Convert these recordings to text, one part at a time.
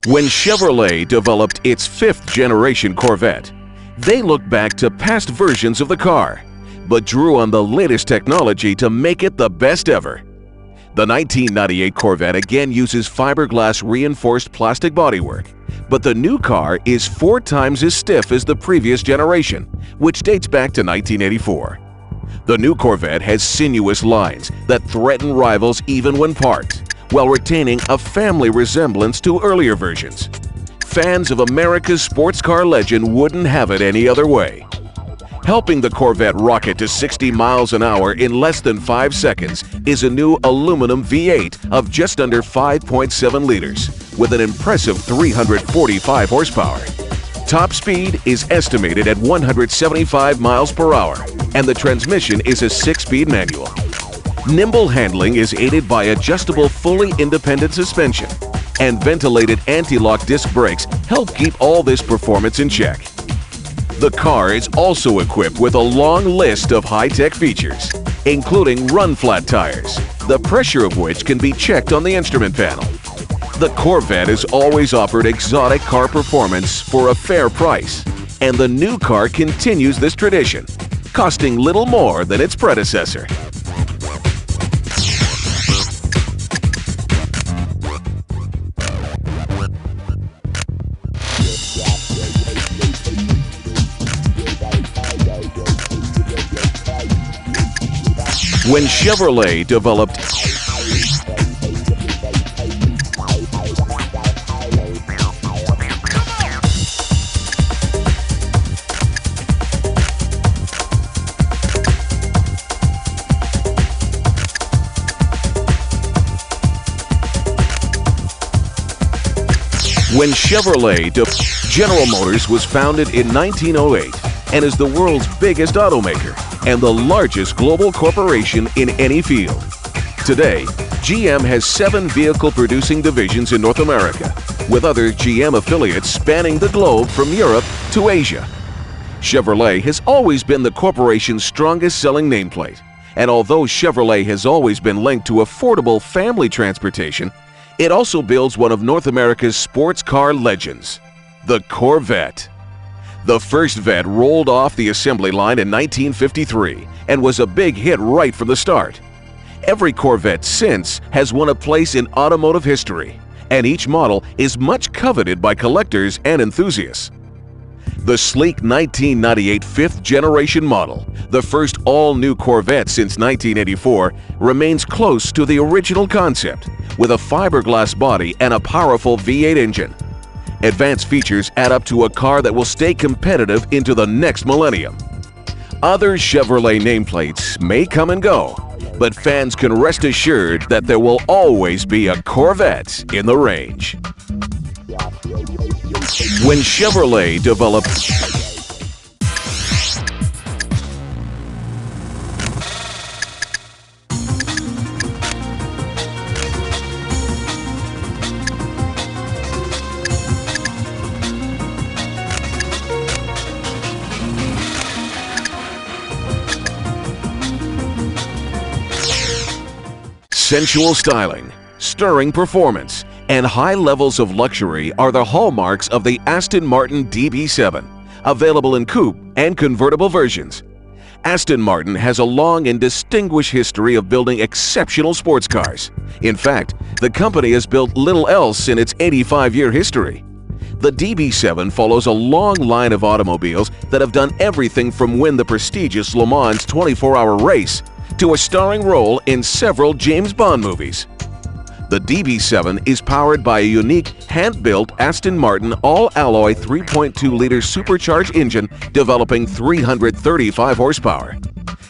When Chevrolet developed its fifth-generation Corvette, they looked back to past versions of the car, but drew on the latest technology to make it the best ever. The 1998 Corvette again uses fiberglass reinforced plastic bodywork, but the new car is 4 times as stiff as the previous generation, which dates back to 1984. The new Corvette has sinuous lines that threaten rivals even when parked, while retaining a family resemblance to earlier versions. Fans of America's sports car legend wouldn't have it any other way. Helping the Corvette rocket to 60 miles an hour in less than 5 seconds is a new aluminum V8 of just under 5.7 liters, with an impressive 345 horsepower. Top speed is estimated at 175 miles per hour, and the transmission is a 6-speed manual. Nimble handling is aided by adjustable fully independent suspension, and ventilated anti-lock disc brakes help keep all this performance in check. The car is also equipped with a long list of high-tech features, including run-flat tires, the pressure of which can be checked on the instrument panel. The Corvette has always offered exotic car performance for a fair price, and the new car continues this tradition, costing little more than its predecessor. When Chevrolet developed General Motors was founded in 1908 and is the world's biggest automaker and the largest global corporation in any field. Today, GM has 7 vehicle-producing divisions in North America, with other GM affiliates spanning the globe from Europe to Asia. Chevrolet has always been the corporation's strongest-selling nameplate, and although Chevrolet has always been linked to affordable family transportation, it also builds one of North America's sports car legends, the Corvette. The first Vette rolled off the assembly line in 1953 and was a big hit right from the start. Every Corvette since has won a place in automotive history, and each model is much coveted by collectors and enthusiasts. The sleek 1998 fifth-generation model, the first all-new Corvette since 1984, remains close to the original concept, with a fiberglass body and a powerful V8 engine. Advanced features add up to a car that will stay competitive into the next millennium. Other Chevrolet nameplates may come and go, but fans can rest assured that there will always be a Corvette in the range. When Chevrolet developed sensual styling, stirring performance, and high levels of luxury are the hallmarks of the Aston Martin DB7, available in coupe and convertible versions. Aston Martin has a long and distinguished history of building exceptional sports cars. In fact, the company has built little else in its 85-year history. The DB7 follows a long line of automobiles that have done everything from win the prestigious Le Mans 24-hour race to a starring role in several James Bond movies. The DB7 is powered by a unique hand-built Aston Martin all-alloy 3.2-liter supercharged engine developing 335 horsepower.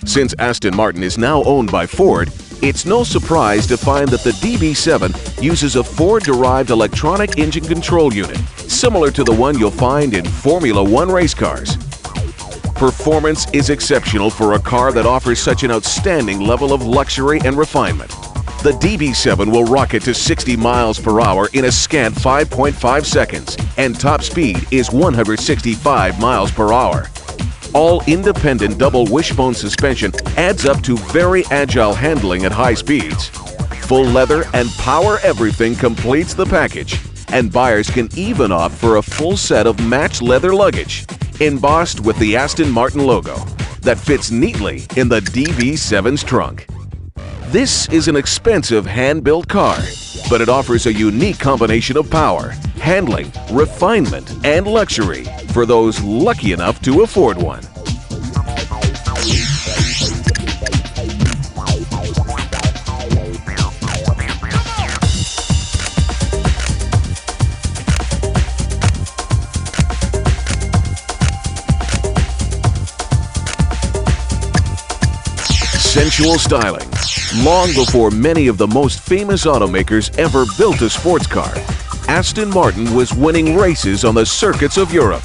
Since Aston Martin is now owned by Ford, it's no surprise to find that the DB7 uses a Ford-derived electronic engine control unit, similar to the one you'll find in Formula One race cars. Performance is exceptional for a car that offers such an outstanding level of luxury and refinement. The DB7 will rocket to 60 miles per hour in a scant 5.5 seconds, and top speed is 165 miles per hour. All independent double wishbone suspension adds up to very agile handling at high speeds. Full leather and power everything completes the package, and buyers can even opt for a full set of matched leather luggage, embossed with the Aston Martin logo, that fits neatly in the DB7's trunk. This is an expensive hand-built car, but it offers a unique combination of power, handling, refinement, and luxury for those lucky enough to afford one. Sensual styling. Long before many of the most famous automakers ever built a sports car, Aston Martin was winning races on the circuits of Europe.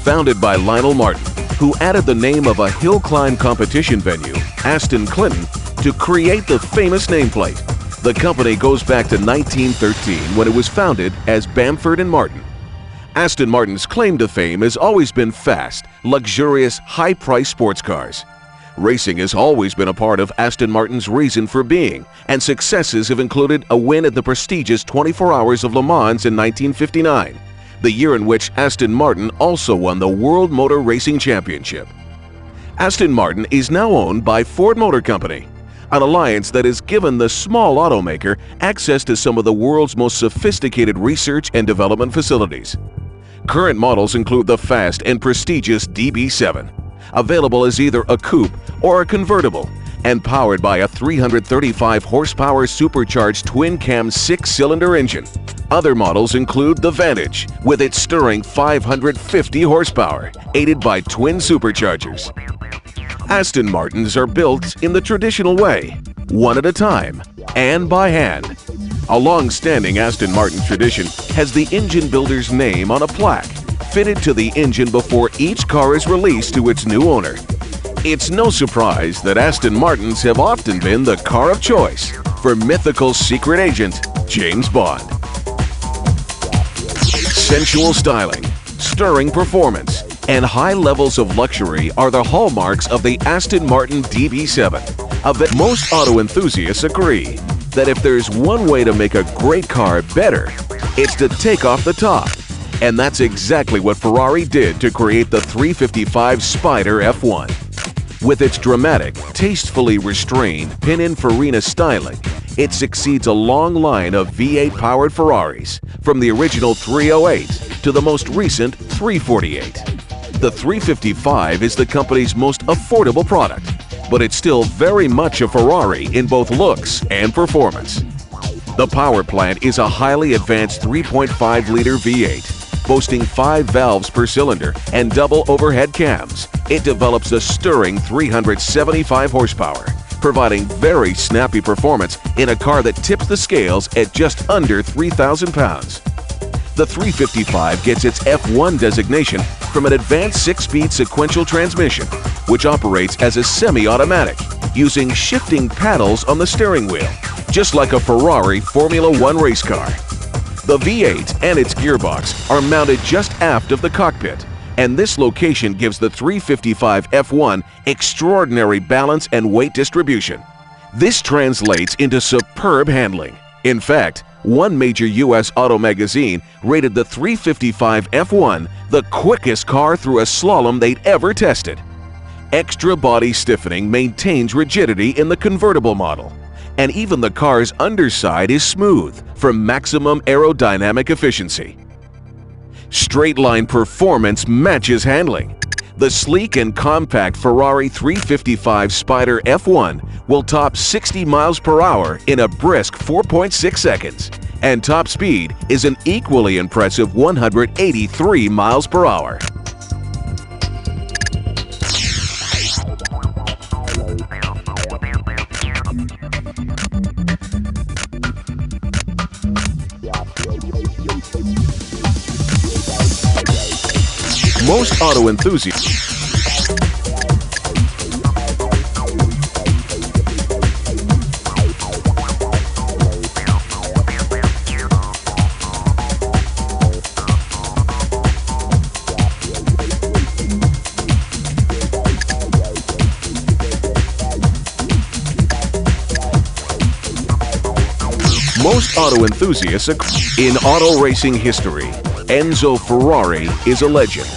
Founded by Lionel Martin, who added the name of a hill climb competition venue, Aston Clinton, to create the famous nameplate. The company goes back to 1913 when it was founded as Bamford and Martin. Aston Martin's claim to fame has always been fast, luxurious, high-priced sports cars. Racing has always been a part of Aston Martin's reason for being, and successes have included a win at the prestigious 24 Hours of Le Mans in 1959, the year in which Aston Martin also won the World Motor Racing Championship. Aston Martin is now owned by Ford Motor Company, an alliance that has given the small automaker access to some of the world's most sophisticated research and development facilities. Current models include the fast and prestigious DB7, available as either a coupe or a convertible, and powered by a 335 horsepower supercharged twin-cam 6-cylinder engine. Other models include the Vantage, with its stirring 550 horsepower, aided by twin superchargers. Aston Martins are built in the traditional way, one at a time, and by hand. A long-standing Aston Martin tradition has the engine builder's name on a plaque fitted to the engine before each car is released to its new owner. It's no surprise that Aston Martins have often been the car of choice for mythical secret agent James Bond. Sensual styling, stirring performance, and high levels of luxury are the hallmarks of the Aston Martin DB7. Most auto enthusiasts agree that if there's one way to make a great car better, it's to take off the top. And that's exactly what Ferrari did to create the 355 Spider F1. With its dramatic, tastefully restrained Pininfarina styling, it succeeds a long line of V8-powered Ferraris, from the original 308 to the most recent 348. The 355 is the company's most affordable product, but it's still very much a Ferrari in both looks and performance. The power plant is a highly advanced 3.5-liter V8, boasting 5 valves per cylinder and double overhead cams. It develops a stirring 375 horsepower, providing very snappy performance in a car that tips the scales at just under 3,000 pounds. The 355 gets its F1 designation from an advanced 6-speed sequential transmission, which operates as a semi-automatic, using shifting paddles on the steering wheel, just like a Ferrari Formula One race car. The V8 and its gearbox are mounted just aft of the cockpit, and this location gives the 355 F1 extraordinary balance and weight distribution. This translates into superb handling. In fact, one major U.S. auto magazine rated the 355 F1 the quickest car through a slalom they'd ever tested. Extra body stiffening maintains rigidity in the convertible model, and even the car's underside is smooth for maximum aerodynamic efficiency. Straight-line performance matches handling. The sleek and compact Ferrari 355 Spider F1 will top 60 miles per hour in a brisk 4.6 seconds, and top speed is an equally impressive 183 miles per hour. Most auto enthusiasts Most auto enthusiasts agree. In auto racing history, Enzo Ferrari is a legend.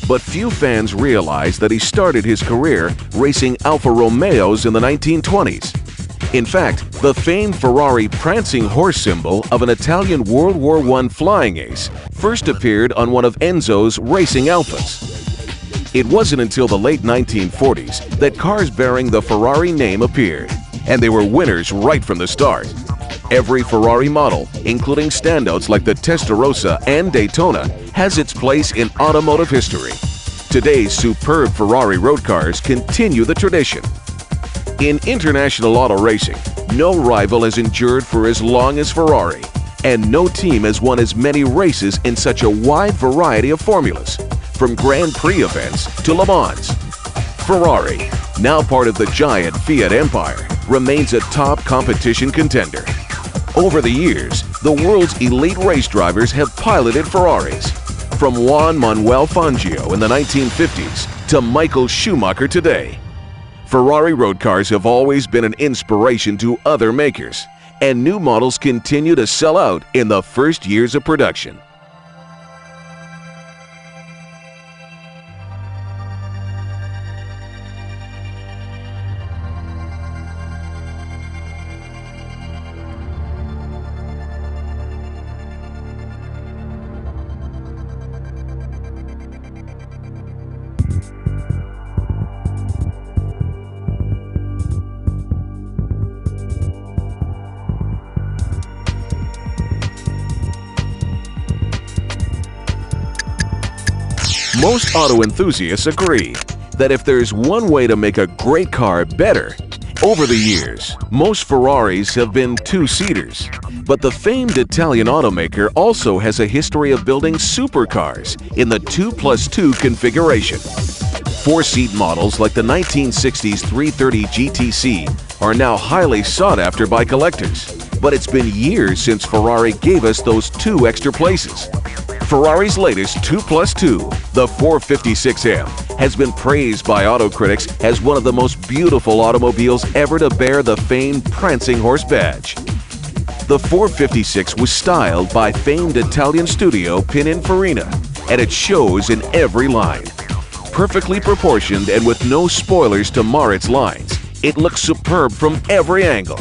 But few fans realize that he started his career racing Alfa Romeos in the 1920s. In fact, the famed Ferrari prancing horse symbol of an Italian World War I flying ace first appeared on one of Enzo's racing Alfas. It wasn't until the late 1940s that cars bearing the Ferrari name appeared, and they were winners right from the start. Every Ferrari model, including standouts like the Testarossa and Daytona, has its place in automotive history. Today's superb Ferrari road cars continue the tradition. In international auto racing, no rival has endured for as long as Ferrari, and no team has won as many races in such a wide variety of formulas, from Grand Prix events to Le Mans. Ferrari, now part of the giant Fiat empire, remains a top competition contender. Over the years, the world's elite race drivers have piloted Ferraris, from Juan Manuel Fangio in the 1950s to Michael Schumacher today. Ferrari road cars have always been an inspiration to other makers, and new models continue to sell out in the first years of production. Most auto enthusiasts agree that if there's one way to make a great car better, over the years, most Ferraris have been two-seaters, but the famed Italian automaker also has a history of building supercars in the 2+2 configuration. Four-seat models like the 1960s 330 GTC are now highly sought after by collectors, but it's been years since Ferrari gave us those two extra places. Ferrari's latest 2+2, the 456M, has been praised by auto critics as one of the most beautiful automobiles ever to bear the famed prancing horse badge. The 456 was styled by famed Italian studio Pininfarina, and it shows in every line. Perfectly proportioned and with no spoilers to mar its lines, it looks superb from every angle.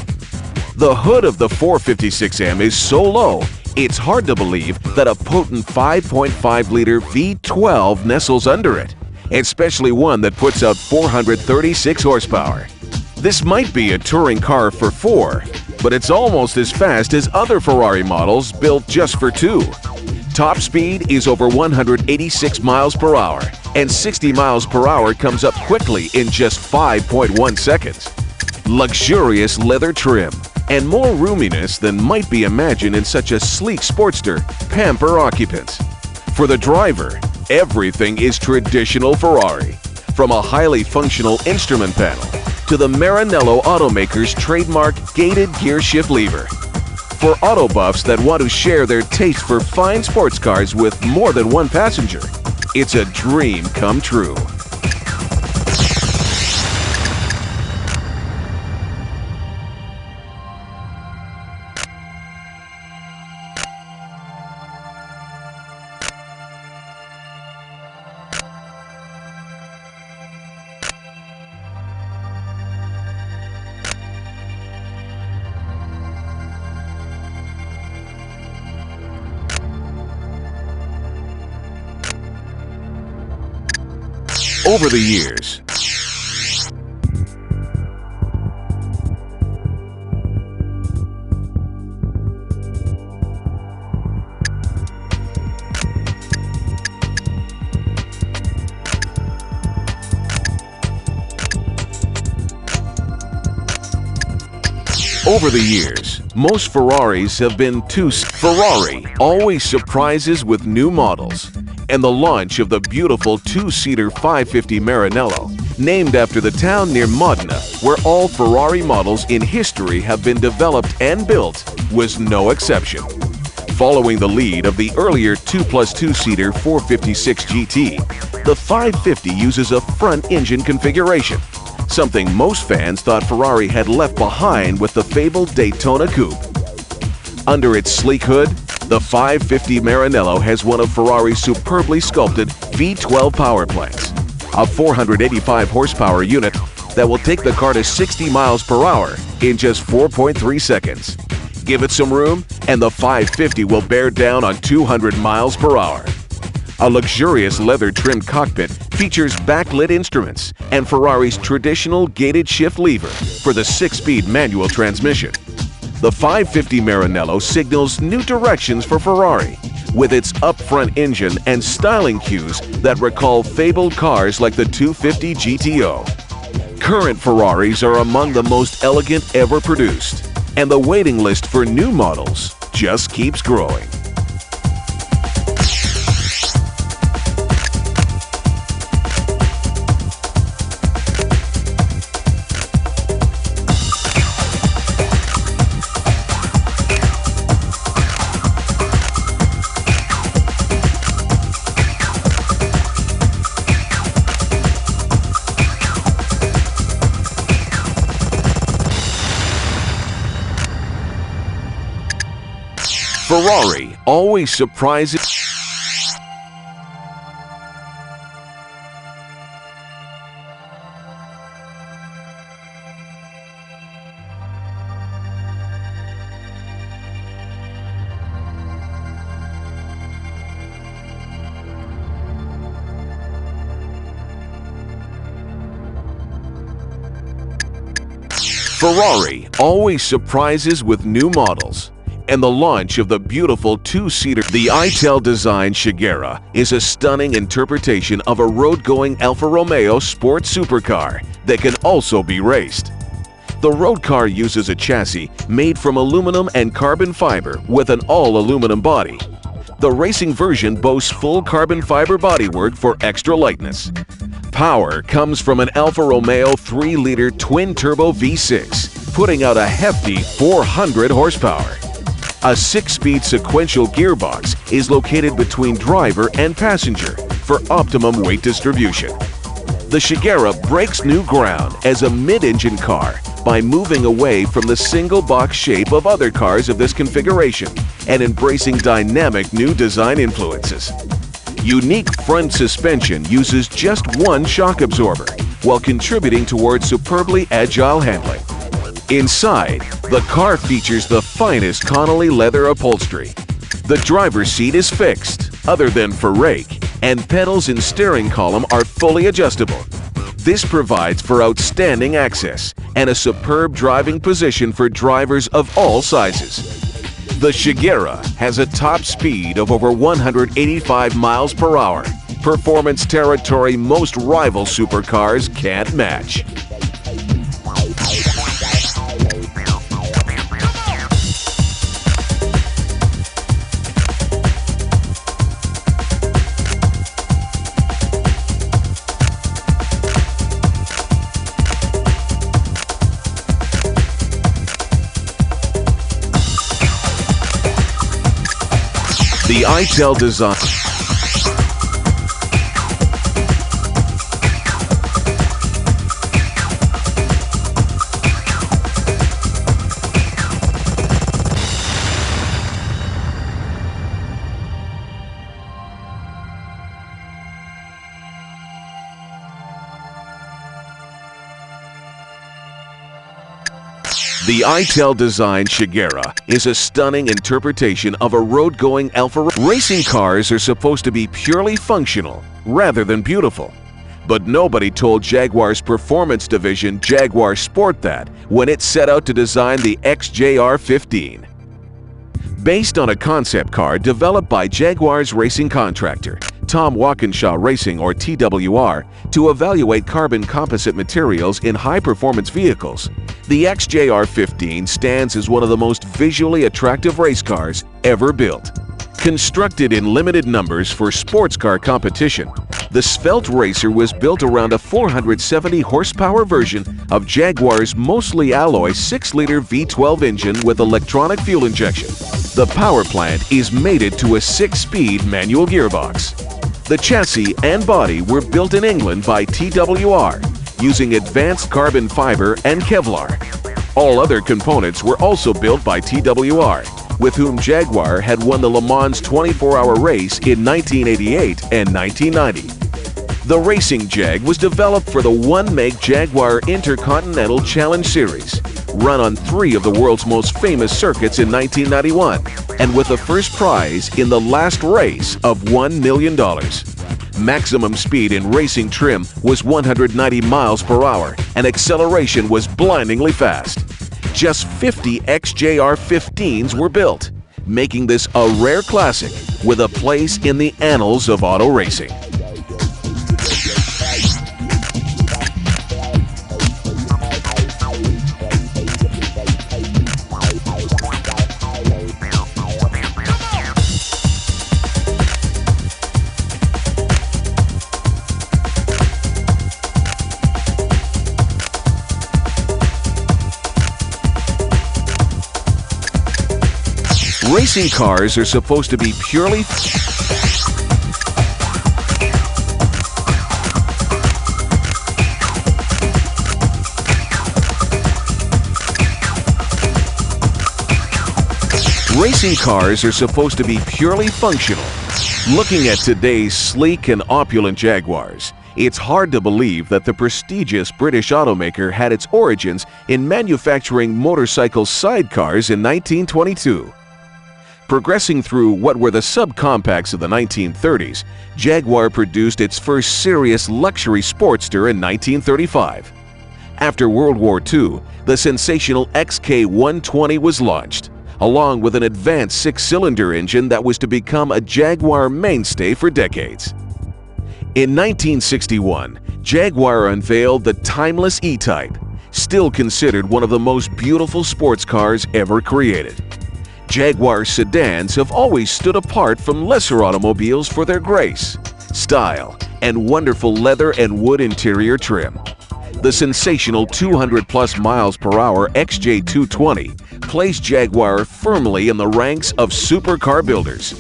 The hood of the 456M is so low, it's hard to believe that a potent 5.5-liter V12 nestles under it, especially one that puts out 436 horsepower. This might be a touring car for four, but it's almost as fast as other Ferrari models built just for two. Top speed is over 186 miles per hour, and 60 miles per hour comes up quickly in just 5.1 seconds. Luxurious leather trim and more roominess than might be imagined in such a sleek Sportster pamper occupants. For the driver, everything is traditional Ferrari, from a highly functional instrument panel to the Maranello automaker's trademark gated gear shift lever. For auto buffs that want to share their taste for fine sports cars with more than one passenger, it's a dream come true. Over the years, most Ferraris have been Ferrari always surprises with new models, and the launch of the beautiful two-seater 550 Maranello, named after the town near Modena, where all Ferrari models in history have been developed and built, was no exception. Following the lead of the earlier 2+2-seater 456 GT, the 550 uses a front-engine configuration, something most fans thought Ferrari had left behind with the fabled Daytona Coupe. Under its sleek hood, the 550 Maranello has one of Ferrari's superbly sculpted V12 power plants, a 485 horsepower unit that will take the car to 60 miles per hour in just 4.3 seconds. Give it some room, and the 550 will bear down on 200 miles per hour. A luxurious leather-trimmed cockpit features backlit instruments and Ferrari's traditional gated shift lever for the 6-speed manual transmission. The 550 Maranello signals new directions for Ferrari with its up-front engine and styling cues that recall fabled cars like the 250 GTO. Current Ferraris are among the most elegant ever produced, and the waiting list for new models just keeps growing. Ferrari always surprises. Ferrari always surprises with new models and the launch of the beautiful two-seater. The Ital-designed Shigera is a stunning interpretation of a road-going Alfa Romeo sport supercar that can also be raced. The road car uses a chassis made from aluminum and carbon fiber with an all-aluminum body. The racing version boasts full carbon fiber bodywork for extra lightness. Power comes from an Alfa Romeo 3-liter twin-turbo V6, putting out a hefty 400 horsepower. A 6-speed sequential gearbox is located between driver and passenger for optimum weight distribution. The Shigera breaks new ground as a mid-engine car by moving away from the single-box shape of other cars of this configuration and embracing dynamic new design influences. Unique front suspension uses just one shock absorber while contributing towards superbly agile handling. Inside, the car features the finest Connolly leather upholstery. The driver's seat is fixed, other than for rake, and pedals and steering column are fully adjustable. This provides for outstanding access and a superb driving position for drivers of all sizes. The Shigera has a top speed of over 185 miles per hour, performance territory most rival supercars can't match. The Ital design. The Ital-designed Shigera is a stunning interpretation of a road-going Alfa. Racing cars are supposed to be purely functional rather than beautiful. But nobody told Jaguar's performance division Jaguar Sport that when it set out to design the XJR15. Based on a concept car developed by Jaguar's racing contractor, Tom Walkinshaw Racing, or TWR, to evaluate carbon composite materials in high-performance vehicles, the XJR15 stands as one of the most visually attractive race cars ever built. Constructed in limited numbers for sports car competition, the svelte racer was built around a 470 horsepower version of Jaguar's mostly alloy 6-liter V12 engine with electronic fuel injection. The power plant is mated to a 6-speed manual gearbox. The chassis and body were built in England by TWR using advanced carbon fiber and Kevlar. All other components were also built by TWR with whom Jaguar had won the Le Mans 24-hour race in 1988 and 1990. The Racing Jag was developed for the 1-meg Jaguar Intercontinental Challenge Series, run on 3 of the world's most famous circuits in 1991, and with the first prize in the last race of $1 million. Maximum speed in racing trim was 190 miles per hour, and acceleration was blindingly fast. Just 50 XJR-15s were built, making this a rare classic with a place in the annals of auto racing. Racing cars are supposed to be purely functional. Looking at today's sleek and opulent Jaguars, it's hard to believe that the prestigious British automaker had its origins in manufacturing motorcycle sidecars in 1922. Progressing through what were the subcompacts of the 1930s, Jaguar produced its first serious luxury sportster in 1935. After World War II, the sensational XK120 was launched, along with an advanced 6-cylinder engine that was to become a Jaguar mainstay for decades. In 1961, Jaguar unveiled the timeless E-Type, still considered one of the most beautiful sports cars ever created. Jaguar sedans have always stood apart from lesser automobiles for their grace, style, and wonderful leather and wood interior trim. The sensational 200-plus miles per hour XJ220 placed Jaguar firmly in the ranks of supercar builders.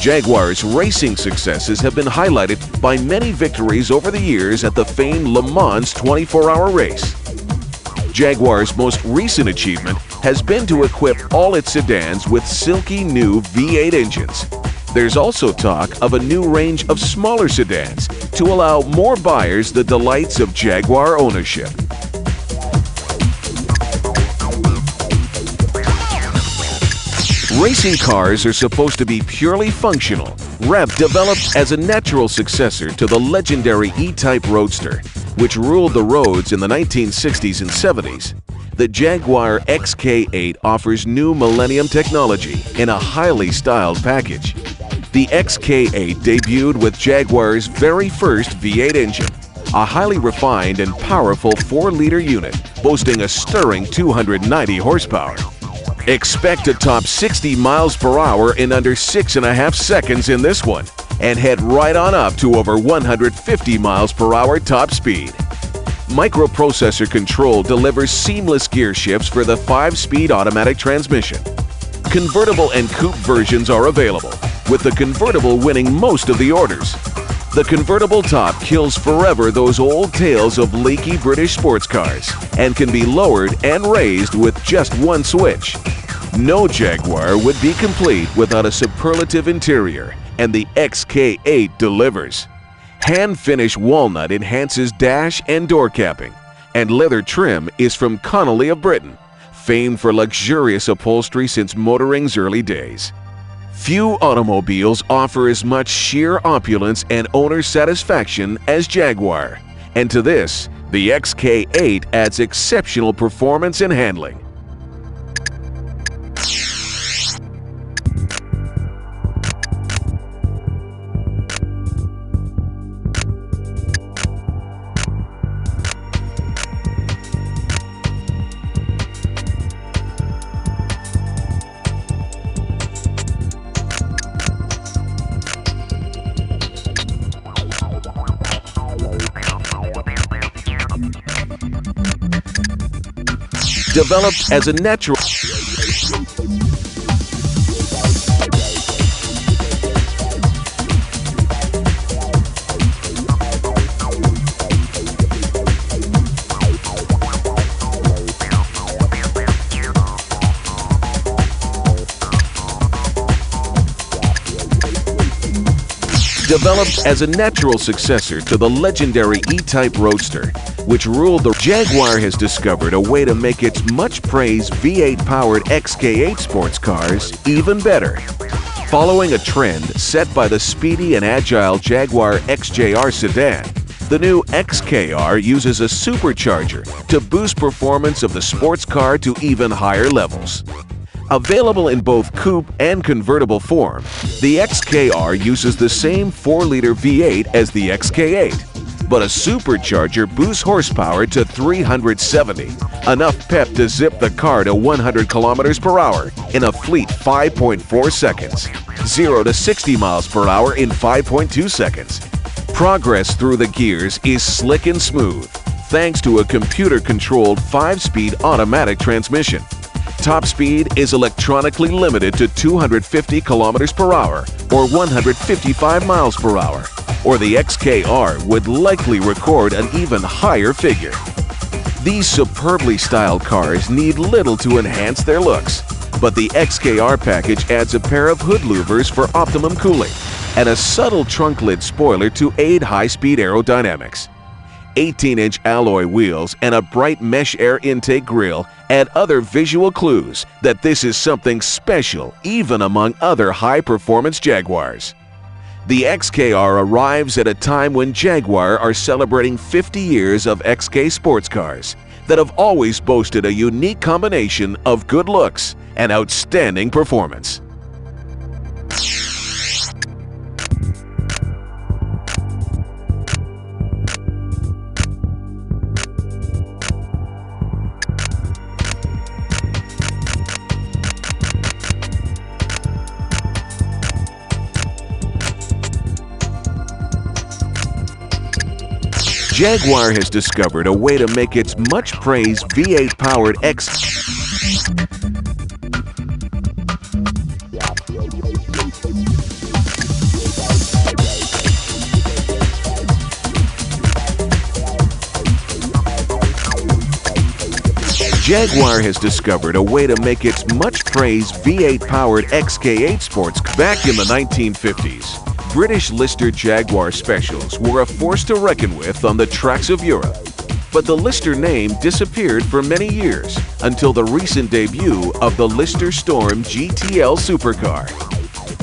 Jaguar's racing successes have been highlighted by many victories over the years at the famed Le Mans 24-hour race. Jaguar's most recent achievement has been to equip all its sedans with silky new V8 engines. There's also talk of a new range of smaller sedans to allow more buyers the delights of Jaguar ownership. Racing cars are supposed to be purely functional. Rev developed as a natural successor to the legendary E-Type Roadster, which ruled the roads in the 1960s and 70s. The Jaguar XK8 offers new Millennium technology in a highly styled package. The XK8 debuted with Jaguar's very first V8 engine, a highly refined and powerful 4-liter unit boasting a stirring 290 horsepower. Expect to top 60 miles per hour in under 6.5 seconds in this one, and head right on up to over 150 miles per hour top speed. Microprocessor control delivers seamless gear shifts for the 5-speed automatic transmission. Convertible and coupe versions are available, with the convertible winning most of the orders. The convertible top kills forever those old tales of leaky British sports cars and can be lowered and raised with just one switch. No Jaguar would be complete without a superlative interior, and the XK8 delivers. Hand-finished walnut enhances dash and door capping, and leather trim is from Connolly of Britain, famed for luxurious upholstery since motoring's early days. Few automobiles offer as much sheer opulence and owner satisfaction as Jaguar, and to this, the XK8 adds exceptional performance and handling. Developed as a natural Developed as a natural successor to the legendary E-Type Roadster, which ruled the Jaguar has discovered a way to make its much-praised V8-powered XK8 sports cars even better. Following a trend set by the speedy and agile Jaguar XJR sedan, the new XKR uses a supercharger to boost performance of the sports car to even higher levels. Available in both coupe and convertible form, the XKR uses the same 4-liter V8 as the XK8, but a supercharger boosts horsepower to 370, enough pep to zip the car to 100 kilometers per hour in a fleet 5.4 seconds, 0 to 60 miles per hour in 5.2 seconds. Progress through the gears is slick and smooth, thanks to a computer-controlled 5-speed automatic transmission. Top speed is electronically limited to 250 kilometers per hour or 155 miles per hour, or the XKR would likely record an even higher figure. These superbly styled cars need little to enhance their looks, but the XKR package adds a pair of hood louvers for optimum cooling and a subtle trunk lid spoiler to aid high-speed aerodynamics. 18-inch alloy wheels and a bright mesh air intake grille add other visual clues that this is something special even among other high-performance Jaguars. The XKR arrives at a time when Jaguar are celebrating 50 years of XK sports cars that have always boasted a unique combination of good looks and outstanding performance. Jaguar has discovered a way to make its much-praised V8-powered Jaguar has discovered a way to make its much-praised V8-powered XK8 sports back in the 1950s. British Lister Jaguar Specials were a force to reckon with on the tracks of Europe. But the Lister name disappeared for many years until the recent debut of the Lister Storm GTL supercar.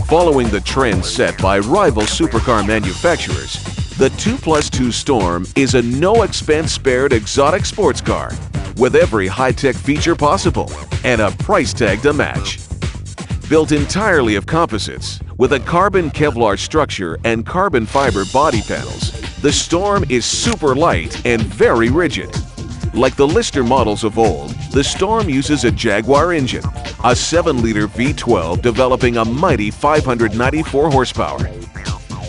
Following the trend set by rival supercar manufacturers, the 2+2 Storm is a no-expense-spared exotic sports car with every high-tech feature possible and a price tag to match. Built entirely of composites, with a carbon Kevlar structure and carbon fiber body panels, the Storm is super light and very rigid. Like the Lister models of old, the Storm uses a Jaguar engine, a 7-liter V12 developing a mighty 594 horsepower.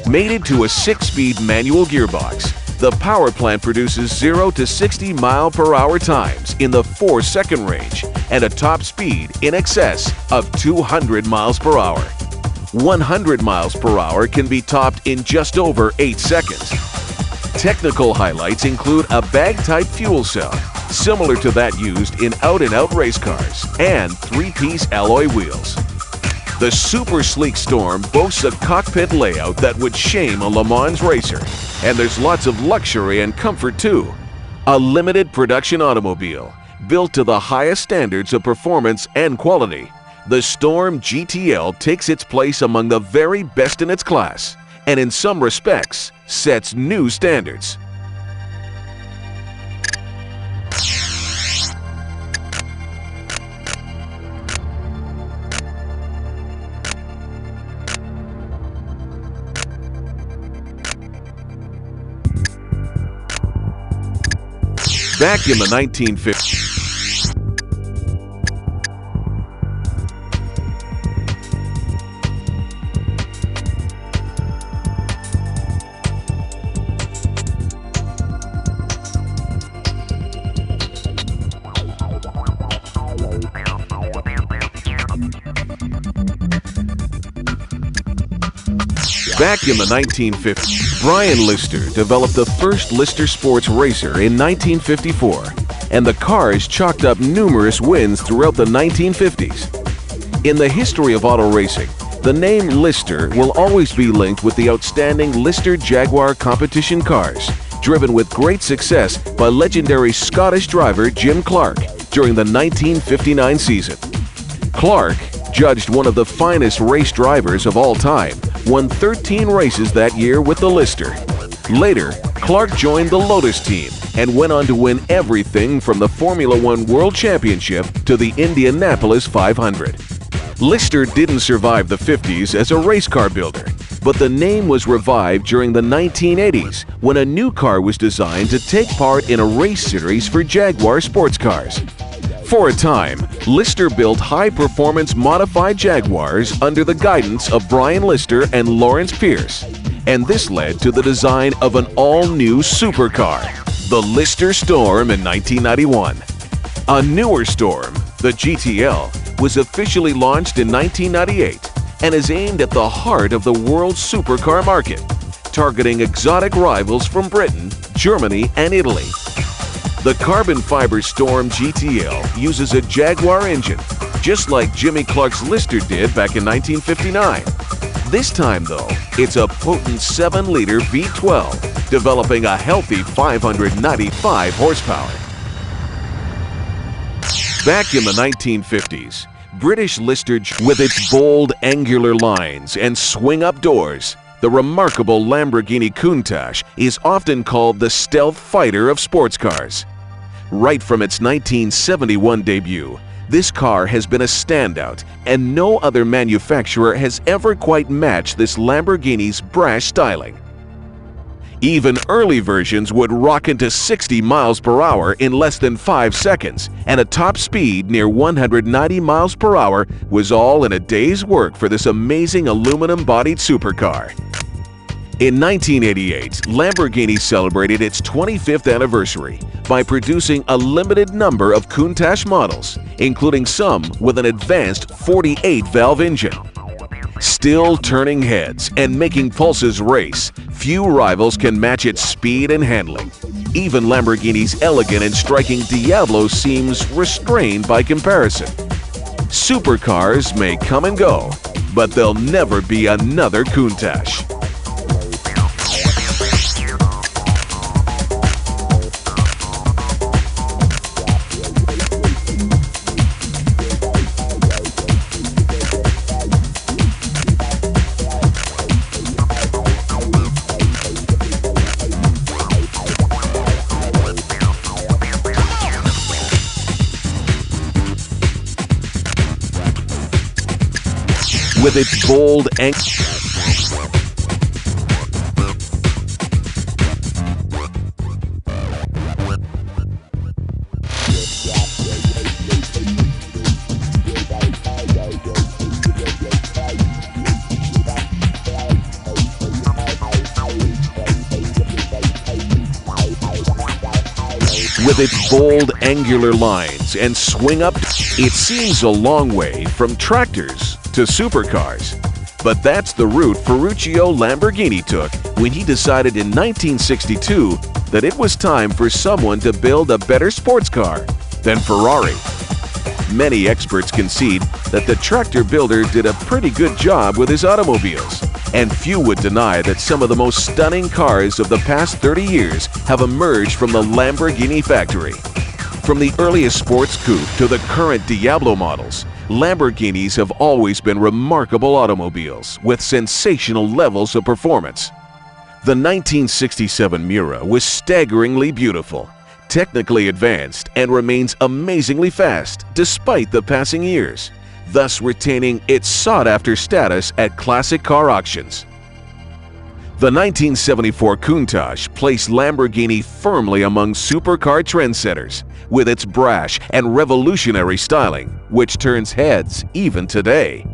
Mated to a 6-speed manual gearbox, the power plant produces 0 to 60 mile/hour times in the 4-second range and a top speed in excess of 200 miles per hour. 100 miles per hour can be topped in just over 8 seconds. Technical highlights include a bag-type fuel cell, similar to that used in out-and-out race cars, and 3-piece alloy wheels. The super sleek Storm boasts a cockpit layout that would shame a Le Mans racer, and there's lots of luxury and comfort too. A limited production automobile, built to the highest standards of performance and quality, the Storm GTL takes its place among the very best in its class, and in some respects, sets new standards. Back in the 1950s, Brian Lister developed the first Lister Sports Racer in 1954, and the cars chalked up numerous wins throughout the 1950s. In the history of auto racing, The name Lister will always be linked with the outstanding Lister Jaguar competition cars, driven with great success by legendary Scottish driver Jim Clark during the 1959 season. Clark, judged one of the finest race drivers of all time, won 13 races that year with the Lister. Later, Clark joined the Lotus team and went on to win everything from the Formula One World Championship to the Indianapolis 500. Lister didn't survive the 50s as a race car builder, but the name was revived during the 1980s when a new car was designed to take part in a race series for Jaguar sports cars. For a time, Lister built high-performance modified Jaguars under the guidance of Brian Lister and Lawrence Pierce, and this led to the design of an all-new supercar, the Lister Storm, in 1991. A newer Storm, the GTL, was officially launched in 1998 and is aimed at the heart of the world's supercar market, targeting exotic rivals from Britain, Germany, and Italy. The carbon fiber Storm GTL uses a Jaguar engine, just like Jimmy Clark's Lister did back in 1959. This time, though, it's a potent 7-liter V12, developing a healthy 595 horsepower. Back in the 1950s, British Lister, with its bold angular lines and swing-up doors, the remarkable Lamborghini Countach is often called the stealth fighter of sports cars. Right from its 1971 debut, this car has been a standout, and no other manufacturer has ever quite matched this Lamborghini's brash styling. Even early versions would rock into 60 miles per hour in less than 5 seconds, and a top speed near 190 miles per hour was all in a day's work for this amazing aluminum-bodied supercar. In 1988, Lamborghini celebrated its 25th anniversary by producing a limited number of Countach models, including some with an advanced 48-valve engine. Still turning heads and making pulses race, few rivals can match its speed and handling. Even Lamborghini's elegant and striking Diablo seems restrained by comparison. Supercars may come and go, but there'll never be another Countach. With its bold angular lines and swing-up, it seems a long way from tractors to supercars. But that's the route Ferruccio Lamborghini took when he decided in 1962 that it was time for someone to build a better sports car than Ferrari. Many experts concede that the tractor builder did a pretty good job with his automobiles, and few would deny that some of the most stunning cars of the past 30 years have emerged from the Lamborghini factory. From the earliest sports coupe to the current Diablo models, Lamborghinis have always been remarkable automobiles with sensational levels of performance. The 1967 Miura was staggeringly beautiful, technically advanced, and remains amazingly fast despite the passing years, thus retaining its sought-after status at classic car auctions. The 1974 Countach placed Lamborghini firmly among supercar trendsetters with its brash and revolutionary styling, which turns heads even today.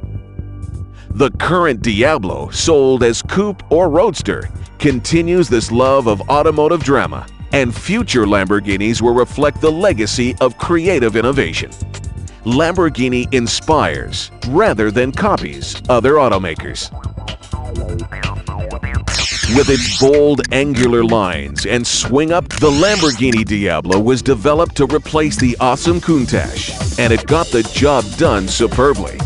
The current Diablo, sold as coupe or roadster, continues this love of automotive drama, and future Lamborghinis will reflect the legacy of creative innovation. Lamborghini inspires rather than copies other automakers. With its bold angular lines and swing-up, the Lamborghini Diablo was developed to replace the awesome Countach, and it got the job done superbly.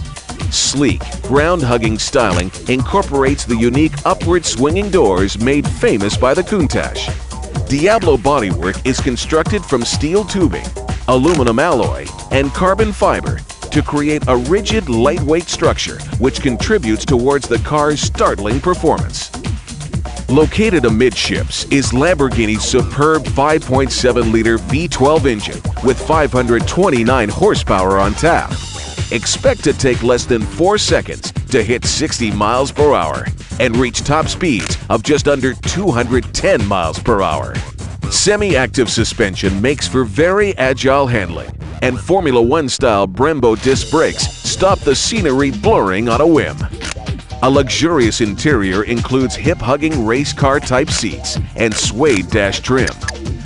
Sleek, ground-hugging styling incorporates the unique upward swinging doors made famous by the Countach. Diablo bodywork is constructed from steel tubing, aluminum alloy, and carbon fiber to create a rigid, lightweight structure which contributes towards the car's startling performance. Located amidships is Lamborghini's superb 5.7-liter V12 engine with 529 horsepower on tap. Expect to take less than 4 seconds to hit 60 miles per hour and reach top speeds of just under 210 miles per hour. Semi-active suspension makes for very agile handling, and Formula One-style Brembo disc brakes stop the scenery blurring on a whim. A luxurious interior includes hip-hugging race car-type seats and suede dash trim.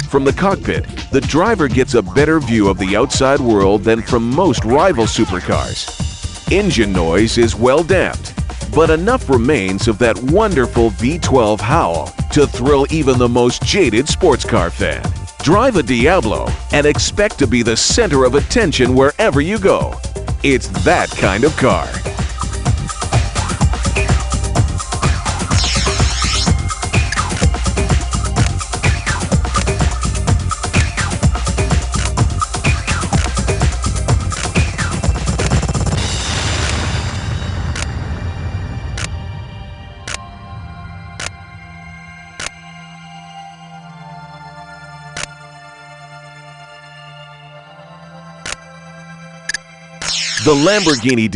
From the cockpit, the driver gets a better view of the outside world than from most rival supercars. Engine noise is well damped, but enough remains of that wonderful V12 howl to thrill even the most jaded sports car fan. Drive a Diablo and expect to be the center of attention wherever you go. It's that kind of car. The Lamborghini